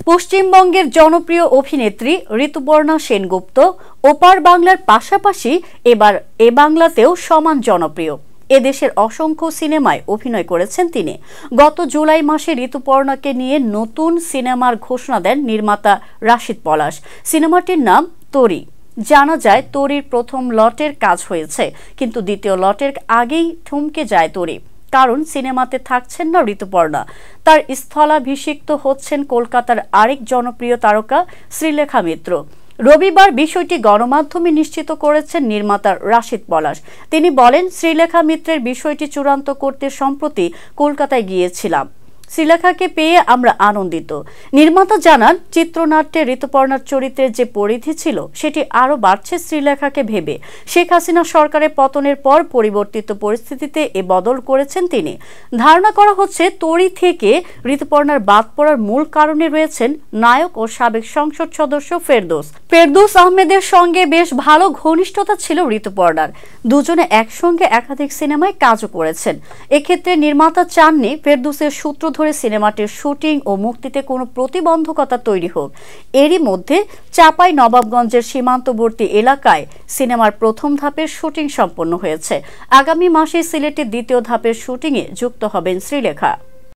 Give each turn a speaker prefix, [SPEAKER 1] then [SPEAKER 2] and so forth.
[SPEAKER 1] পশ্চিমবঙ্গের জনপ্রিয় অভিনেত্রী ঋতুপর্ণা সেনগুপ্ত ওপার বাংলার পাশাপাশি এবার এ বাংলাতেও সমান জনপ্রিয়। এদেশের অসংখ্য সিনেমায় অভিনয় করেছেন তিনি। গত জুলাই মাসে ঋতুপর্ণাকে নিয়ে নতুন সিনেমার ঘোষণা দেন নির্মাতা রাশিদ পলাশ। সিনেমাটির নাম তরি। জানা যায় তরির প্রথম লটের কাজ হয়েছে, কিন্তু দ্বিতীয় লটের আগেই থমকে যায় তরি, কারণ সিনেমাতে থাকছেন না ঋতুপর্ণা। তার স্থলাভিষিক্ত হচ্ছেন কলকাতার আরেক জনপ্রিয় তারকা শ্রীলেখা মিত্র। রবিবার বিষয়টি গণমাধ্যমে নিশ্চিত করেছেন নির্মাতা রাশিদ পলাশ। তিনি বলেন, শ্রীলেখা মিত্রের বিষয়টি চূড়ান্ত করতে সম্প্রতি কলকাতায় গিয়েছিলাম। শ্রীলেখাকে পেয়ে আমরা আনন্দিত। নির্মাতা জানান, চিত্রনাট্যে ঋতুপর্ণার চরিত্রের যে পরিধি ছিল সেটি আরও বাড়ছে শ্রীলেখাকে ভেবে। শেখ হাসিনা সরকারের পতনের পর পরিবর্তিত পরিস্থিতিতে এ বদল করেছেন তিনি। ধারণা করা হচ্ছে তরি থেকে ঋতুপর্ণার বাদ পড়ার মূল কারণে রয়েছেন নায়ক ও সাবেক সংসদ সদস্য ফেরদৌস আহমেদের সঙ্গে বেশ ভালো ঘনিষ্ঠতা ছিল ঋতুপর্ণার। দুজনে একসঙ্গে একাধিক সিনেমায় কাজও করেছেন। এক্ষেত্রে নির্মাতা চাননি ফেরদৌসের সূত্র ধরে সিনেমাটির শুটিং ও মুক্তিতে কোনো প্রতিবন্ধকতা তৈরি হোক। এরই মধ্যে চাঁপাই নবাবগঞ্জের সীমান্তবর্তী এলাকায় সিনেমার প্রথম ধাপের শুটিং সম্পন্ন হয়েছে। আগামী মাসে সিলেটের দ্বিতীয় ধাপের শুটিংয়ে যুক্ত হবেন শ্রীলেখা।